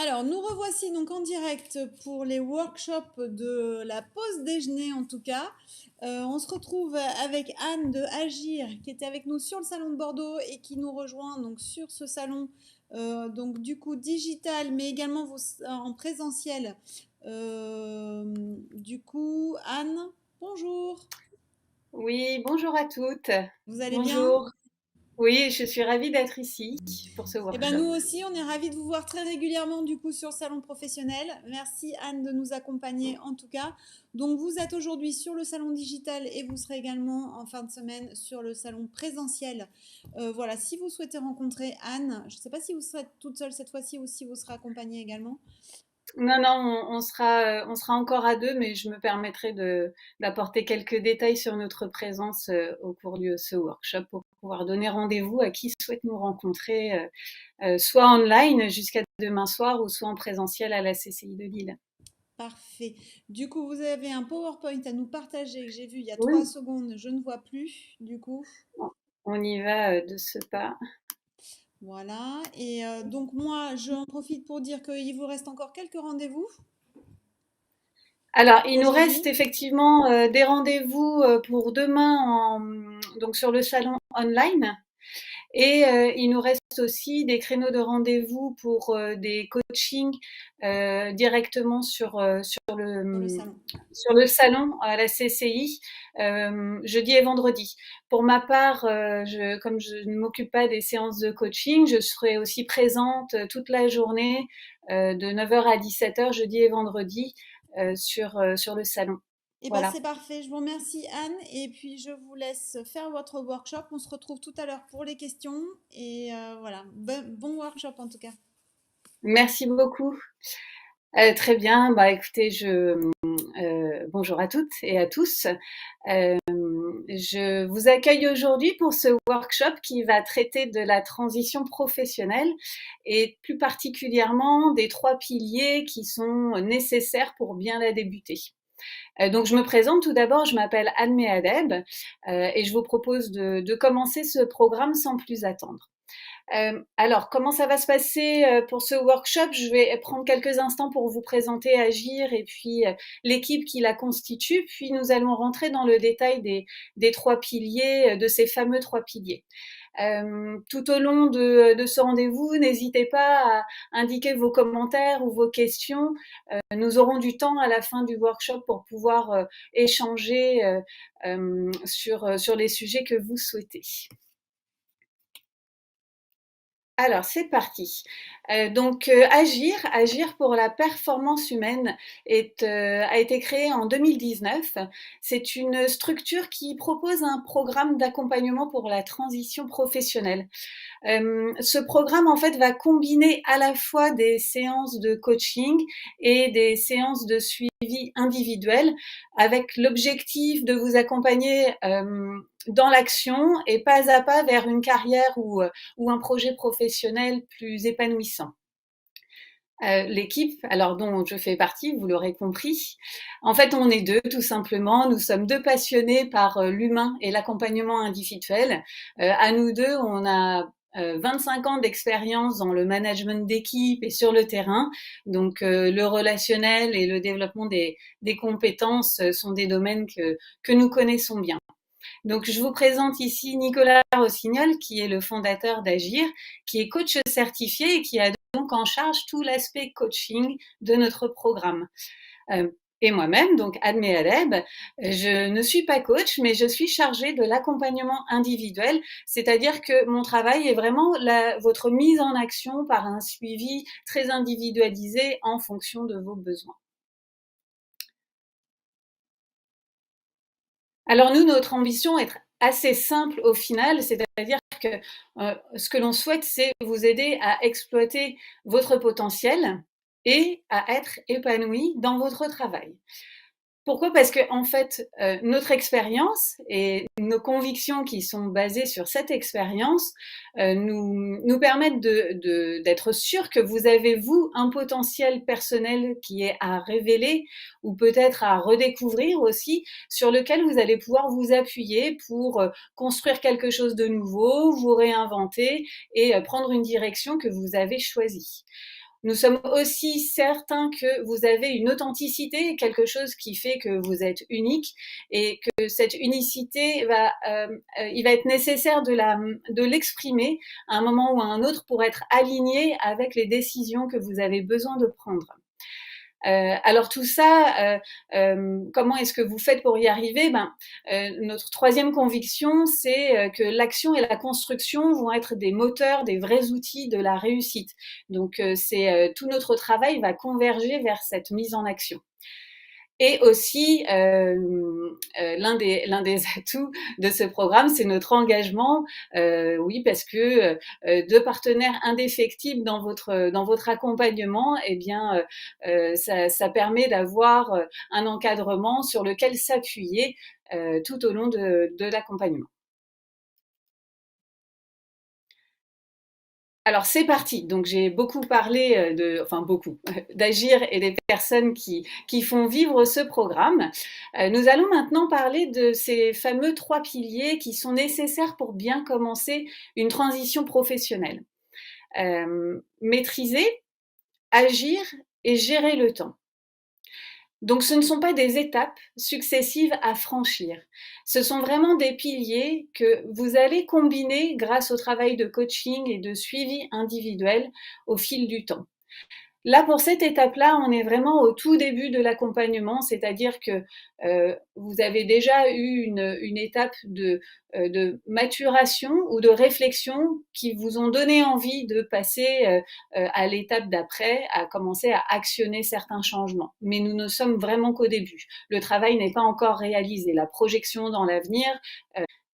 Alors, nous revoici donc en direct pour les workshops de la pause déjeuner en tout cas. On se retrouve avec Anne de Agir qui était avec nous sur le salon de Bordeaux et qui nous rejoint donc sur ce salon donc du coup digital mais également en présentiel. Du coup, Anne, bonjour, Oui, bonjour à toutes. vous allez bien? Bonjour. Oui, je suis ravie d'être ici pour ce Eh ben workshop. nous aussi, on est ravis de vous voir très régulièrement du coup sur le salon professionnel. Merci Anne de nous accompagner en tout cas. Donc vous êtes aujourd'hui sur le salon digital et vous serez également en fin de semaine sur le salon présentiel. Voilà, si vous souhaitez rencontrer Anne, je ne sais pas si vous serez toute seule cette fois-ci ou si vous serez accompagnée également. Non, non, on sera encore à deux, mais je me permettrai d'apporter quelques détails sur notre présence au cours de ce workshop pour pouvoir donner rendez-vous à qui souhaite nous rencontrer, soit online jusqu'à demain soir ou soit en présentiel à la CCI de Lille. Parfait. Du coup, vous avez un PowerPoint à nous partager que j'ai vu il y a trois Oui, secondes. Je ne vois plus du coup. on y va de ce pas. Voilà. Et donc moi, j'en profite pour dire qu'il vous reste encore quelques rendez-vous Alors, il nous reste aujourd'hui. effectivement des rendez-vous pour demain donc sur le salon online. Et il nous reste aussi des créneaux de rendez-vous pour des coachings directement Sur le salon. sur le salon à la CCI, jeudi et vendredi. Pour ma part, comme je ne m'occupe pas des séances de coaching, je serai aussi présente toute la journée de 9 heures à 17 heures jeudi et vendredi sur le salon. Eh bien, Voilà. c'est parfait. Je vous remercie, Anne. Et puis, je vous laisse faire votre workshop. On se retrouve tout à l'heure pour les questions. Et voilà. Bon workshop en tout cas. Merci beaucoup. Très bien. Bah, écoutez, bonjour à toutes et à tous. Je vous accueille aujourd'hui pour ce workshop qui va traiter de la transition professionnelle et plus particulièrement des trois piliers qui sont nécessaires pour bien la débuter. Donc je me présente tout d'abord, je m'appelle Anne Meadeb et je vous propose de commencer ce programme sans plus attendre. Alors, comment ça va se passer pour ce workshop? Je vais prendre quelques instants pour vous présenter Agir et puis l'équipe qui la constitue, puis nous allons rentrer dans le détail des trois piliers, de ces fameux trois piliers. Tout au long de ce rendez-vous, n'hésitez pas à indiquer vos commentaires ou vos questions. Nous aurons du temps à la fin du workshop pour pouvoir échanger sur les sujets que vous souhaitez. Alors, c'est parti. Agir pour la performance humaine a été créé en 2019. C'est une structure qui propose un programme d'accompagnement pour la transition professionnelle. Ce programme, en fait, va combiner à la fois des séances de coaching et des séances de suivi individuel avec l'objectif de vous accompagner dans l'action et pas à pas vers une carrière ou un projet professionnel plus épanouissant. L'équipe, alors dont je fais partie, vous l'aurez compris. En fait, on est deux, tout simplement. Nous sommes deux passionnés par l'humain et l'accompagnement individuel. À nous deux, on a 25 ans d'expérience dans le management d'équipe et sur le terrain. Donc, le relationnel et le développement des compétences sont des domaines que nous connaissons bien. Donc, je vous présente ici Nicolas Rossignol, qui est le fondateur d'Agir, qui est coach certifié et qui a donc en charge tout l'aspect coaching de notre programme. Et moi-même, donc Anne Meadeb, je ne suis pas coach, mais je suis chargée de l'accompagnement individuel, c'est-à-dire que mon travail est vraiment votre mise en action par un suivi très individualisé en fonction de vos besoins. Alors nous, notre ambition est assez simple au final, c'est-à-dire que ce que l'on souhaite, c'est vous aider à exploiter votre potentiel et à être épanoui dans votre travail. Pourquoi? Parce que en fait, notre expérience et nos convictions qui sont basées sur cette expérience, nous permettent d'être sûrs que vous avez, vous, un potentiel personnel qui est à révéler ou peut-être à redécouvrir aussi, sur lequel vous allez pouvoir vous appuyer pour, construire quelque chose de nouveau, vous réinventer et prendre une direction que vous avez choisie. Nous sommes aussi certains que vous avez une authenticité, quelque chose qui fait que vous êtes unique et que cette unicité il va être nécessaire de l'exprimer à un moment ou à un autre pour être aligné avec les décisions que vous avez besoin de prendre. Alors tout ça, comment est-ce que vous faites pour y arriver? Notre troisième conviction, c'est que l'action et la construction vont être des moteurs, des vrais outils de la réussite. Donc tout notre travail va converger vers cette mise en action. Et aussi, l'un des atouts de ce programme, c'est notre engagement. Oui, parce que deux partenaires indéfectibles dans votre accompagnement, eh bien, ça permet d'avoir un encadrement sur lequel s'appuyer tout au long de l'accompagnement. Alors c'est parti. Donc j'ai beaucoup parlé d'Agir et des personnes qui font vivre ce programme. Nous allons maintenant parler de ces fameux 3 piliers qui sont nécessaires pour bien commencer une transition professionnelle. Maîtriser, agir et gérer le temps. Donc ce ne sont pas des étapes successives à franchir. Ce sont vraiment des piliers que vous allez combiner grâce au travail de coaching et de suivi individuel au fil du temps. Là, pour cette étape-là, on est vraiment au tout début de l'accompagnement, c'est-à-dire que vous avez déjà eu une étape de maturation ou de réflexion qui vous ont donné envie de passer à l'étape d'après, à commencer à actionner certains changements. Mais nous ne sommes vraiment qu'au début. Le travail n'est pas encore réalisé. La projection dans l'avenir,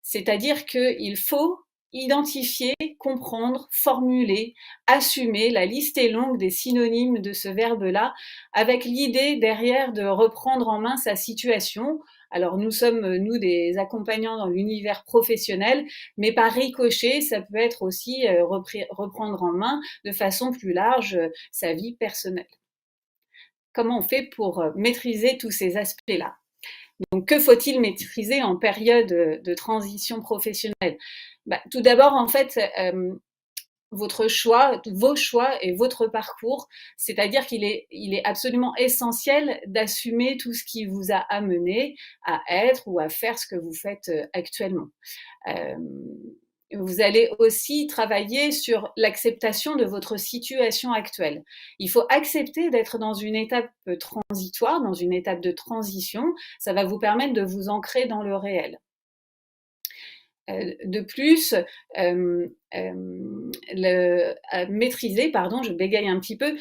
c'est-à-dire qu'il faut identifier, comprendre, formuler, assumer. La liste est longue des synonymes de ce verbe-là, avec l'idée derrière de reprendre en main sa situation. Alors nous sommes, nous, des accompagnants dans l'univers professionnel, mais par ricochet, ça peut être aussi reprendre en main de façon plus large sa vie personnelle. Comment on fait pour maîtriser tous ces aspects-là ? Donc, que faut-il maîtriser en période de transition professionnelle? Tout d'abord, en fait, vos choix et votre parcours, c'est-à-dire qu'il est absolument essentiel d'assumer tout ce qui vous a amené à être ou à faire ce que vous faites actuellement. Vous allez aussi travailler sur l'acceptation de votre situation actuelle. Il faut accepter d'être dans une étape transitoire, dans une étape de transition. Ça va vous permettre de vous ancrer dans le réel. De plus, maîtriser, je bégaye un petit peu,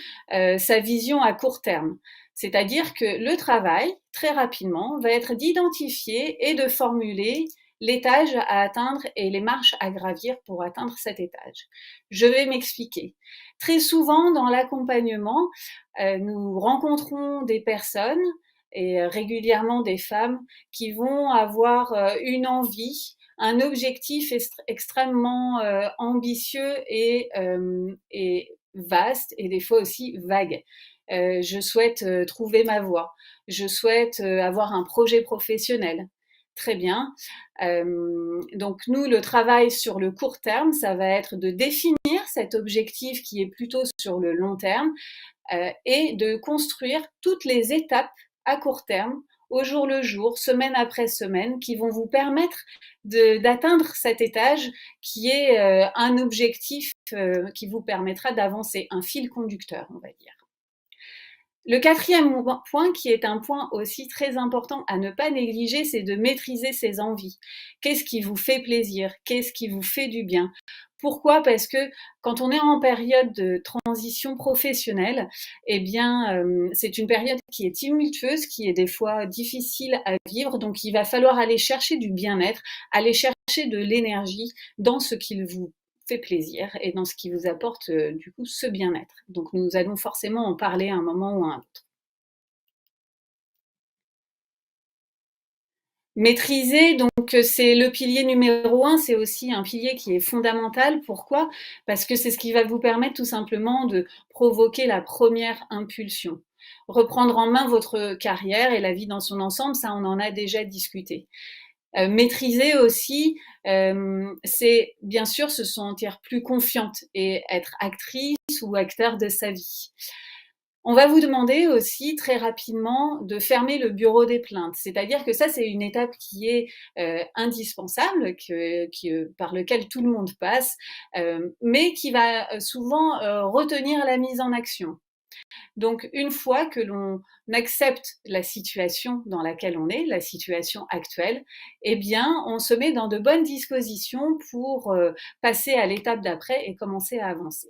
sa vision à court terme. C'est-à-dire que le travail, très rapidement, va être d'identifier et de formuler l'étage à atteindre et les marches à gravir pour atteindre cet étage. Je vais m'expliquer. Très souvent, dans l'accompagnement, nous rencontrons des personnes et régulièrement des femmes qui vont avoir une envie, un objectif extrêmement ambitieux et vaste et des fois aussi vague. Je souhaite trouver ma voie. Je souhaite avoir un projet professionnel. Très bien. Donc nous, le travail sur le court terme, ça va être de définir cet objectif qui est plutôt sur le long terme et de construire toutes les étapes à court terme, au jour le jour, semaine après semaine, qui vont vous permettre d'atteindre cet étage qui est un objectif qui vous permettra d'avancer, un fil conducteur, on va dire. Le quatrième point, qui est un point aussi très important à ne pas négliger, c'est de maîtriser ses envies. Qu'est-ce qui vous fait plaisir? Qu'est-ce qui vous fait du bien? Pourquoi? Parce que quand on est en période de transition professionnelle, eh bien, c'est une période qui est tumultueuse, qui est des fois difficile à vivre. Donc, il va falloir aller chercher du bien-être, aller chercher de l'énergie dans ce qu'il vous fait plaisir et dans ce qui vous apporte du coup ce bien-être. Donc nous allons forcément en parler à un moment ou à un autre. Maîtriser, donc c'est le pilier numéro 1, c'est aussi un pilier qui est fondamental. Pourquoi? Parce que c'est ce qui va vous permettre tout simplement de provoquer la première impulsion. Reprendre en main votre carrière et la vie dans son ensemble, ça on en a déjà discuté. Maîtriser aussi, c'est bien sûr se sentir plus confiante et être actrice ou acteur de sa vie. On va vous demander aussi très rapidement de fermer le bureau des plaintes. C'est-à-dire que ça, c'est une étape qui est indispensable, par lequel tout le monde passe, mais qui va souvent retenir la mise en action. Donc, une fois que l'on accepte la situation dans laquelle on est, la situation actuelle, eh bien, on se met dans de bonnes dispositions pour passer à l'étape d'après et commencer à avancer.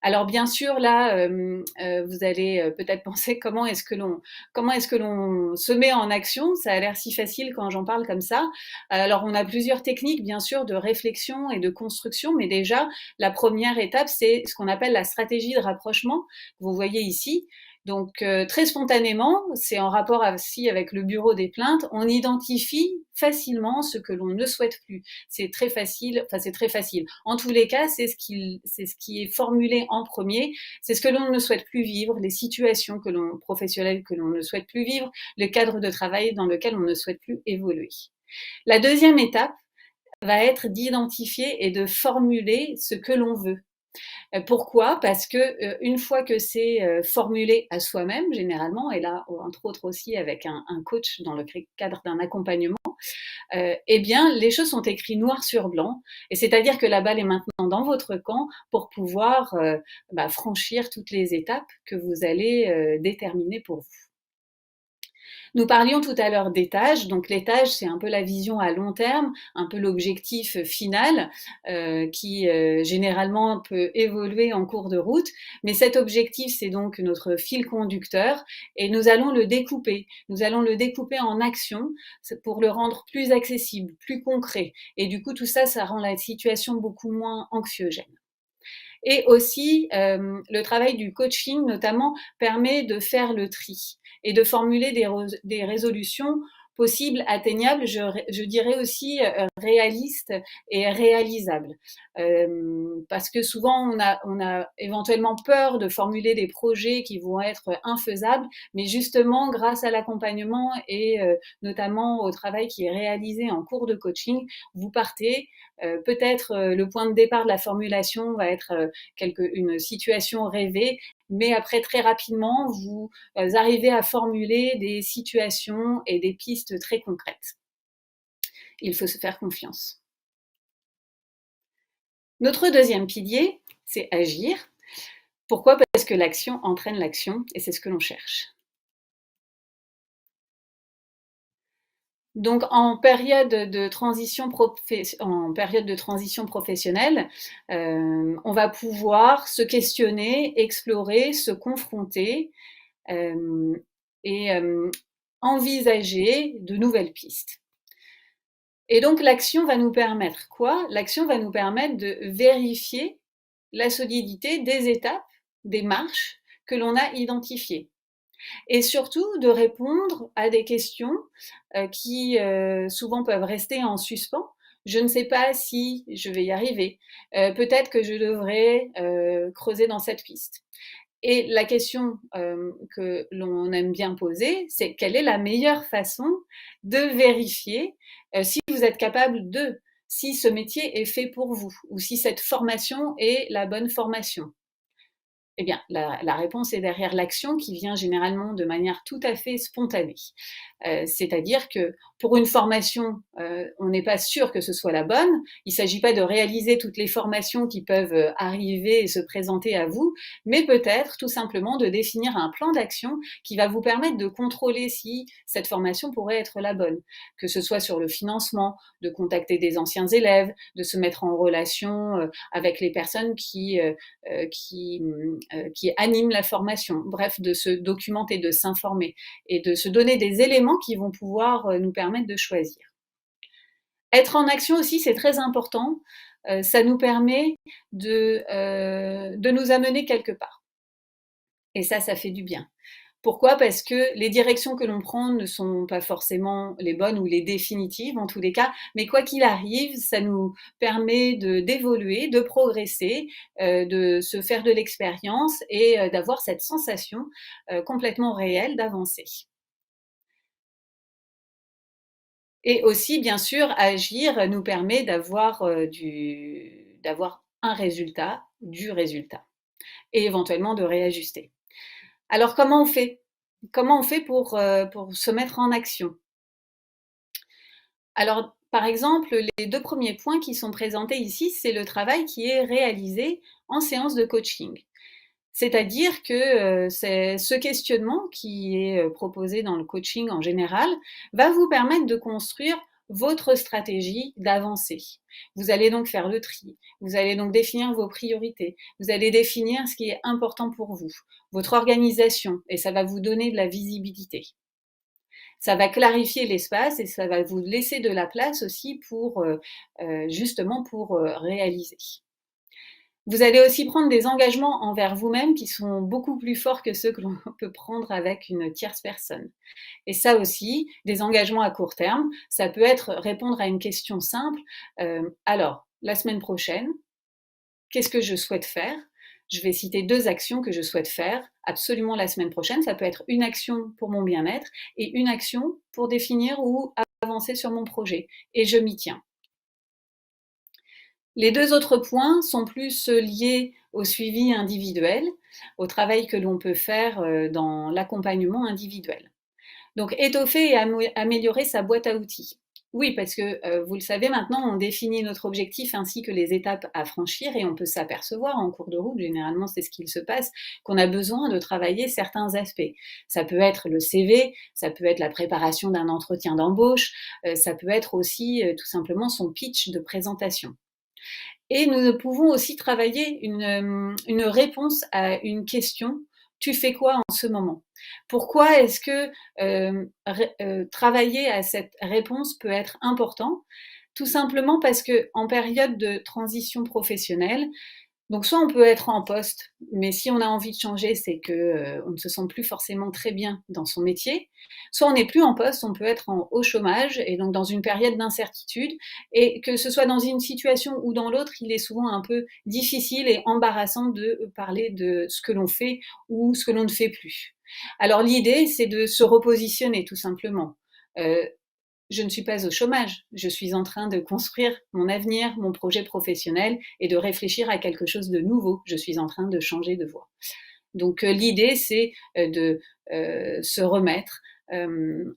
Alors bien sûr, là, vous allez peut-être penser comment est-ce que l'on se met en action. Ça a l'air si facile quand j'en parle comme ça. Alors on a plusieurs techniques, bien sûr, de réflexion et de construction, mais déjà, la première étape, c'est ce qu'on appelle la stratégie de rapprochement, que vous voyez ici. Donc très spontanément, c'est en rapport aussi avec le bureau des plaintes, on identifie facilement ce que l'on ne souhaite plus. C'est très facile, enfin c'est très facile. En tous les cas, c'est ce qui est formulé en premier, c'est ce que l'on ne souhaite plus vivre, les situations professionnelles que l'on ne souhaite plus vivre, le cadre de travail dans lequel on ne souhaite plus évoluer. La deuxième étape va être d'identifier et de formuler ce que l'on veut. Pourquoi? Parce que une fois que c'est formulé à soi-même, généralement, et là, entre autres aussi avec un coach dans le cadre d'un accompagnement, eh bien, les choses sont écrites noir sur blanc, et c'est-à-dire que la balle est maintenant dans votre camp pour pouvoir franchir toutes les étapes que vous allez déterminer pour vous. Nous parlions tout à l'heure d'étage. Donc l'étage, c'est un peu la vision à long terme, un peu l'objectif final qui généralement peut évoluer en cours de route. Mais cet objectif, c'est donc notre fil conducteur et nous allons le découper. Nous allons le découper en actions pour le rendre plus accessible, plus concret. Et du coup, tout ça, ça rend la situation beaucoup moins anxiogène. Et aussi, le travail du coaching, notamment, permet de faire le tri et de formuler des résolutions possibles, atteignables, je dirais aussi réalistes et réalisables. Parce que souvent, on a éventuellement peur de formuler des projets qui vont être infaisables, mais justement, grâce à l'accompagnement et notamment au travail qui est réalisé en cours de coaching, vous partez peut-être le point de départ de la formulation va être une situation rêvée, mais après très rapidement, vous arrivez à formuler des situations et des pistes très concrètes. Il faut se faire confiance. Notre deuxième pilier, c'est agir. Pourquoi? Parce que l'action entraîne l'action et c'est ce que l'on cherche. Donc en période de transition professionnelle, on va pouvoir se questionner, explorer, se confronter et envisager de nouvelles pistes. Et donc l'action va nous permettre quoi? L'action va nous permettre de vérifier la solidité des étapes, des marches que l'on a identifiées. Et surtout de répondre à des questions qui souvent peuvent rester en suspens. Je ne sais pas si je vais y arriver. Peut-être que je devrais creuser dans cette piste. Et la question que l'on aime bien poser, c'est quelle est la meilleure façon de vérifier si vous êtes capable si ce métier est fait pour vous, ou si cette formation est la bonne formation. Eh bien, la réponse est derrière l'action qui vient généralement de manière tout à fait spontanée. C'est-à-dire que pour une formation, on n'est pas sûr que ce soit la bonne. Il ne s'agit pas de réaliser toutes les formations qui peuvent arriver et se présenter à vous, mais peut-être tout simplement de définir un plan d'action qui va vous permettre de contrôler si cette formation pourrait être la bonne. Que ce soit sur le financement, de contacter des anciens élèves, de se mettre en relation avec les personnes qui animent la formation. Bref, de se documenter, de s'informer et de se donner des éléments qui vont pouvoir nous permettre de choisir. Être en action aussi, c'est très important. Ça nous permet de nous amener quelque part. Et ça fait du bien. Pourquoi? Parce que les directions que l'on prend ne sont pas forcément les bonnes ou les définitives en tous les cas, mais quoi qu'il arrive, ça nous permet d'évoluer, de progresser, de se faire de l'expérience et d'avoir cette sensation complètement réelle d'avancer. Et aussi, bien sûr, agir nous permet d'avoir un résultat, du résultat, et éventuellement de réajuster. Alors, comment on fait? Comment on fait pour se mettre en action? Alors, par exemple, les 2 premiers points qui sont présentés ici, c'est le travail qui est réalisé en séance de coaching. C'est-à-dire que, c'est ce questionnement qui est, proposé dans le coaching en général, va vous permettre de construire votre stratégie d'avancée. Vous allez donc faire le tri, vous allez donc définir vos priorités, vous allez définir ce qui est important pour vous, votre organisation, et ça va vous donner de la visibilité. Ça va clarifier l'espace et ça va vous laisser de la place aussi pour, justement pour, réaliser. Vous allez aussi prendre des engagements envers vous-même qui sont beaucoup plus forts que ceux que l'on peut prendre avec une tierce personne. Et ça aussi, des engagements à court terme, ça peut être répondre à une question simple. Alors, la semaine prochaine, qu'est-ce que je souhaite faire? Je vais citer 2 actions que je souhaite faire absolument la semaine prochaine. Ça peut être une action pour mon bien-être et une action pour définir ou avancer sur mon projet. Et je m'y tiens. Les 2 autres points sont plus liés au suivi individuel, au travail que l'on peut faire dans l'accompagnement individuel. Donc, étoffer et améliorer sa boîte à outils. Oui, parce que vous le savez maintenant, on définit notre objectif ainsi que les étapes à franchir et on peut s'apercevoir en cours de route, généralement c'est ce qu'il se passe, qu'on a besoin de travailler certains aspects. Ça peut être le CV, ça peut être la préparation d'un entretien d'embauche, ça peut être aussi tout simplement son pitch de présentation. Et nous pouvons aussi travailler une réponse à une question. Tu fais quoi en ce moment? Pourquoi est-ce que travailler à cette réponse peut être important? Tout simplement parce que en période de transition professionnelle, donc soit on peut être en poste, mais si on a envie de changer, c'est que, on ne se sent plus forcément très bien dans son métier. Soit on n'est plus en poste, on peut être au chômage et donc dans une période d'incertitude et que ce soit dans une situation ou dans l'autre, il est souvent un peu difficile et embarrassant de parler de ce que l'on fait ou ce que l'on ne fait plus. Alors l'idée, c'est de se repositionner tout simplement. Heu, je ne suis pas au chômage, je suis en train de construire mon avenir, mon projet professionnel et de réfléchir à quelque chose de nouveau. Je suis en train de changer de voie. Donc l'idée, c'est de se remettre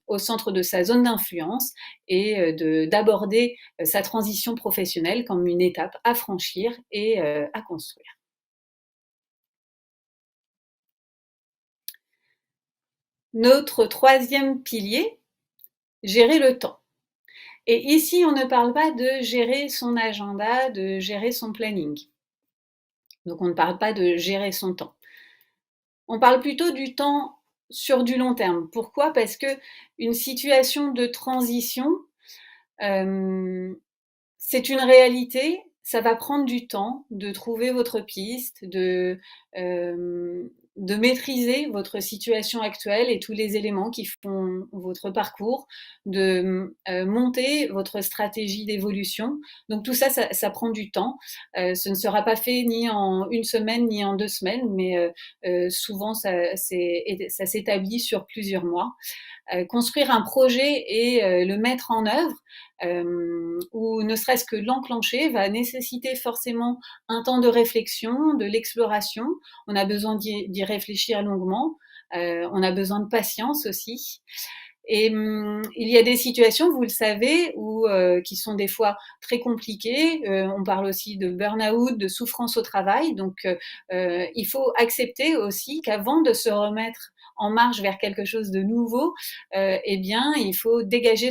au centre de sa zone d'influence et d'aborder sa transition professionnelle comme une étape à franchir et à construire. Notre troisième pilier, gérer le temps. Et ici, on ne parle pas de gérer son agenda, de gérer son planning. Donc, on ne parle pas de gérer son temps. On parle plutôt du temps sur du long terme. Pourquoi? Parce que une situation de transition, c'est une réalité. Ça va prendre du temps de trouver votre piste, de maîtriser votre situation actuelle et tous les éléments qui font votre parcours, de monter votre stratégie d'évolution. Donc tout ça, ça prend du temps. Ce ne sera pas fait ni en une semaine ni en 2 semaines, mais souvent ça s'établit sur plusieurs mois. Construire un projet et le mettre en œuvre, ou ne serait-ce que l'enclencher, va nécessiter forcément un temps de réflexion, de l'exploration. On a besoin d'y réfléchir longuement. On a besoin de patience aussi. Et il y a des situations, vous le savez, qui sont des fois très compliquées. On parle aussi de burn-out, de souffrance au travail. Donc, il faut accepter aussi qu'avant de se remettre en marche vers quelque chose de nouveau, eh bien, il faut dégager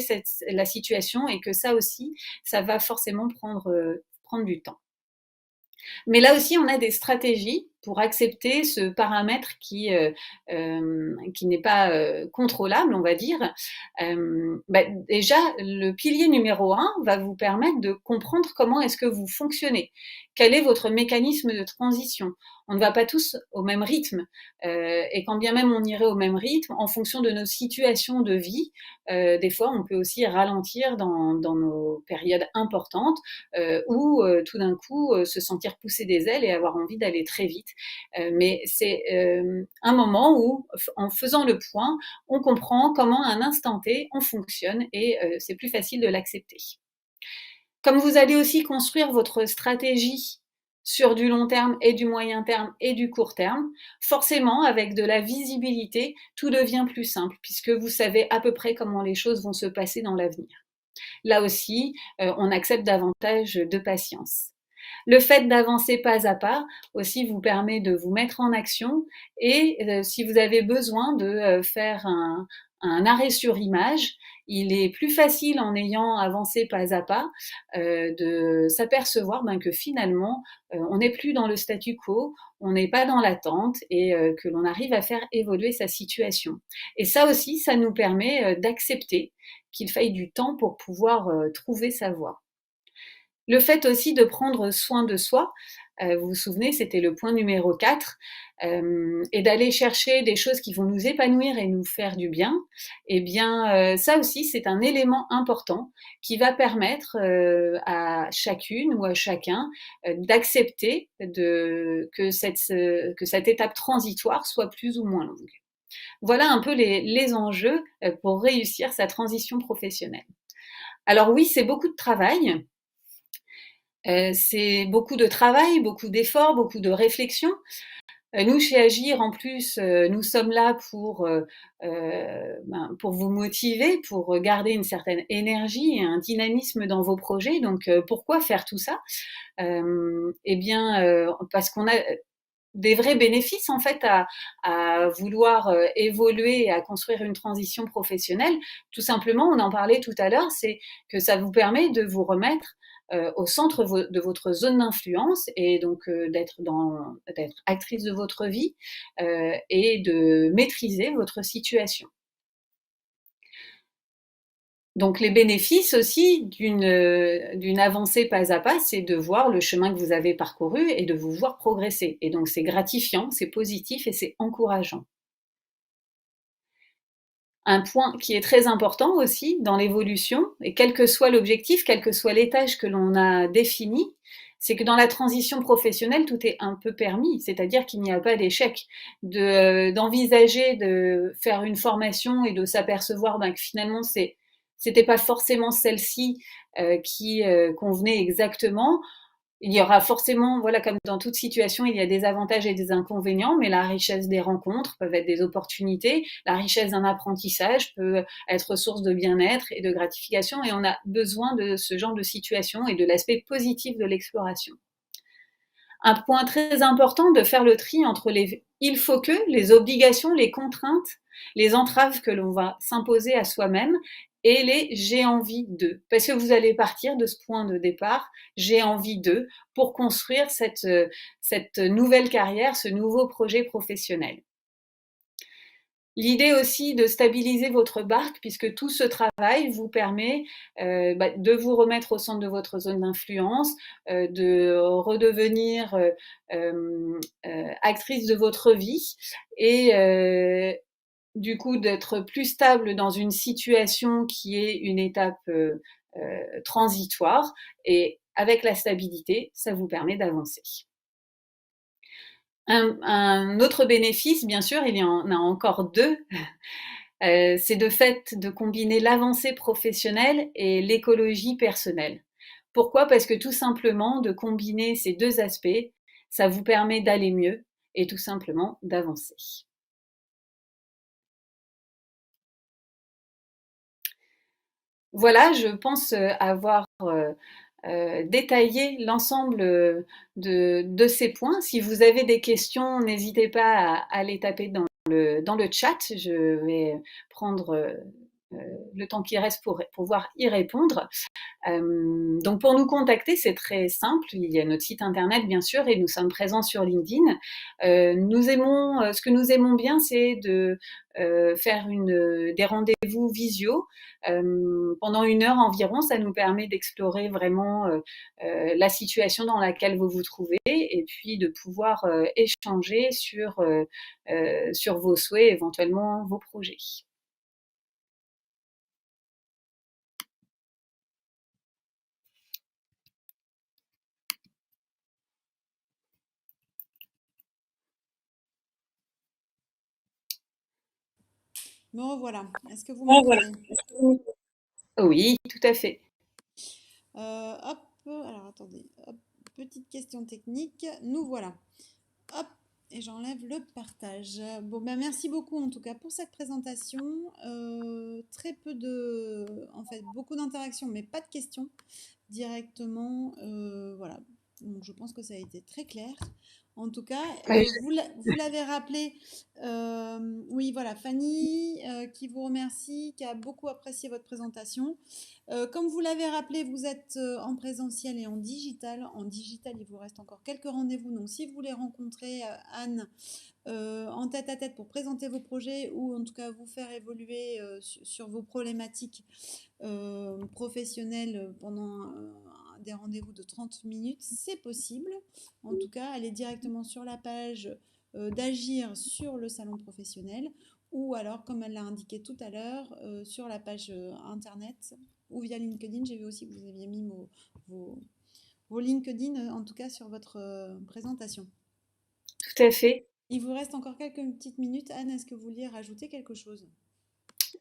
la situation et que ça aussi, ça va forcément prendre du temps. Mais là aussi, on a des stratégies pour accepter ce paramètre qui n'est pas contrôlable, on va dire. Déjà, le pilier numéro 1 va vous permettre de comprendre comment est-ce que vous fonctionnez. Quel est votre mécanisme de transition? On ne va pas tous au même rythme. Et quand bien même on irait au même rythme, en fonction de nos situations de vie, des fois, on peut aussi ralentir dans nos périodes importantes ou tout d'un coup se sentir pousser des ailes et avoir envie d'aller très vite. mais c'est un moment où, en faisant le point, on comprend comment à un instant T, on fonctionne et c'est plus facile de l'accepter. Comme vous allez aussi construire votre stratégie sur du long terme et du moyen terme et du court terme, forcément, avec de la visibilité, tout devient plus simple puisque vous savez à peu près comment les choses vont se passer dans l'avenir. Là aussi, on accepte davantage de patience. Le fait d'avancer pas à pas aussi vous permet de vous mettre en action et si vous avez besoin de faire un arrêt sur image, il est plus facile en ayant avancé pas à pas de s'apercevoir que finalement on n'est plus dans le statu quo, on n'est pas dans l'attente et que l'on arrive à faire évoluer sa situation. Et ça aussi, ça nous permet d'accepter qu'il faille du temps pour pouvoir trouver sa voie. Le fait aussi de prendre soin de soi, vous vous souvenez, c'était le point numéro 4, et d'aller chercher des choses qui vont nous épanouir et nous faire du bien, eh bien, ça aussi, c'est un élément important qui va permettre à chacune ou à chacun d'accepter que cette étape transitoire soit plus ou moins longue. Voilà un peu les enjeux pour réussir sa transition professionnelle. Alors oui, c'est beaucoup de travail, c'est beaucoup de travail, beaucoup d'efforts, beaucoup de réflexion. Nous, chez Agir, en plus, nous sommes là pour vous motiver, pour garder une certaine énergie et un dynamisme dans vos projets. Donc, pourquoi faire tout ça? Eh bien, parce qu'on a des vrais bénéfices en fait à vouloir évoluer et à construire une transition professionnelle. Tout simplement, on en parlait tout à l'heure, c'est que ça vous permet de vous remettre au centre de votre zone d'influence et donc d'être actrice de votre vie et de maîtriser votre situation. Donc les bénéfices aussi d'une avancée pas à pas, c'est de voir le chemin que vous avez parcouru et de vous voir progresser. Et donc c'est gratifiant, c'est positif et c'est encourageant. Un point qui est très important aussi dans l'évolution, et quel que soit l'objectif, quel que soit l'étage que l'on a défini, c'est que dans la transition professionnelle, tout est un peu permis, c'est-à-dire qu'il n'y a pas d'échec. D'envisager de faire une formation et de s'apercevoir que finalement c'était pas forcément celle-ci qui convenait exactement. Il y aura forcément, voilà, comme dans toute situation, il y a des avantages et des inconvénients, mais la richesse des rencontres peuvent être des opportunités. La richesse d'un apprentissage peut être source de bien-être et de gratification, et on a besoin de ce genre de situation et de l'aspect positif de l'exploration. Un point très important de faire le tri entre les il faut que, les obligations, les contraintes, les entraves que l'on va s'imposer à soi-même et les j'ai envie de. Parce que vous allez partir de ce point de départ, j'ai envie de, pour construire cette nouvelle carrière, ce nouveau projet professionnel. L'idée aussi de stabiliser votre barque, puisque tout ce travail vous permet de vous remettre au centre de votre zone d'influence, de redevenir actrice de votre vie et du coup d'être plus stable dans une situation qui est une étape transitoire. Et avec la stabilité, ça vous permet d'avancer. Un autre bénéfice, bien sûr, il y en a encore deux, c'est de fait de combiner l'avancée professionnelle et l'écologie personnelle. Pourquoi? Parce que tout simplement, de combiner ces deux aspects, ça vous permet d'aller mieux et tout simplement d'avancer. Voilà, je pense avoir détaillé l'ensemble de ces points. Si vous avez des questions, n'hésitez pas à les taper dans le chat. Je vais prendre le temps qui reste pour pouvoir y répondre. Donc pour nous contacter, c'est très simple. Il y a notre site internet, bien sûr, et nous sommes présents sur LinkedIn. Ce que nous aimons bien, c'est de faire des rendez-vous visio pendant 1 heure environ. Ça nous permet d'explorer vraiment la situation dans laquelle vous vous trouvez et puis de pouvoir échanger sur vos souhaits, éventuellement vos projets. Me revoilà. Est-ce que vous Ah, voilà. m'entendez? Oui, tout à fait. Hop, alors attendez, hop, petite question technique. Nous voilà. Hop, et j'enlève le partage. Bon, ben merci beaucoup en tout cas pour cette présentation. Très peu de, en fait, beaucoup d'interactions, mais pas de questions directement. Voilà. Donc je pense que ça a été très clair. En tout cas, Ouais, vous l'avez rappelé, oui, voilà, Fanny, qui vous remercie, qui a beaucoup apprécié votre présentation. Comme vous l'avez rappelé, vous êtes en présentiel et en digital. En digital, il vous reste encore quelques rendez-vous. Donc, si vous voulez rencontrer Anne en tête à tête pour présenter vos projets ou en tout cas vous faire évoluer sur vos problématiques professionnelles pendant des rendez-vous de 30 minutes, c'est possible. En tout cas, allez directement sur la page d'Agir sur le salon professionnel ou alors, comme elle l'a indiqué tout à l'heure, sur la page internet ou via LinkedIn. J'ai vu aussi que vous aviez mis vos, vos LinkedIn, en tout cas sur votre présentation. tout à fait. Il vous reste encore quelques petites minutes. Anne, est-ce que vous vouliez rajouter quelque chose?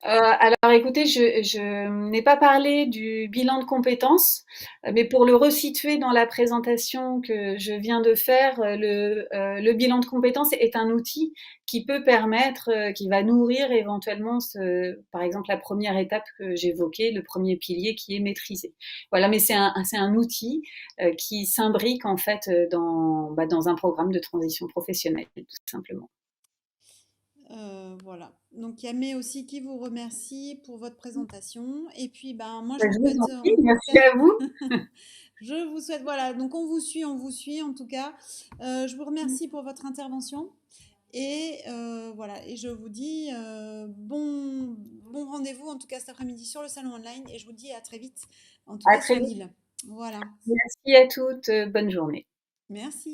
Alors écoutez, je n'ai pas parlé du bilan de compétences, mais pour le resituer dans la présentation que je viens de faire, le bilan de compétences est un outil qui peut permettre, qui va nourrir éventuellement par exemple, la première étape que j'évoquais, le premier pilier qui est maîtrisé. Voilà, mais c'est un outil qui s'imbrique en fait dans un programme de transition professionnelle, tout simplement. Voilà. Donc il y a May aussi qui vous remercie pour votre présentation. Et puis ben moi je Ben, vous je vous souhaite en prie, en tout merci cas, à vous. je vous souhaite voilà. Donc on vous suit en tout cas. Je vous remercie pour votre intervention et voilà. Et je vous dis bon rendez-vous en tout cas cet après-midi sur le salon online et je vous dis à très vite en tout À cas très sur vite. l'île. Voilà. Merci à toutes, bonne journée. Merci.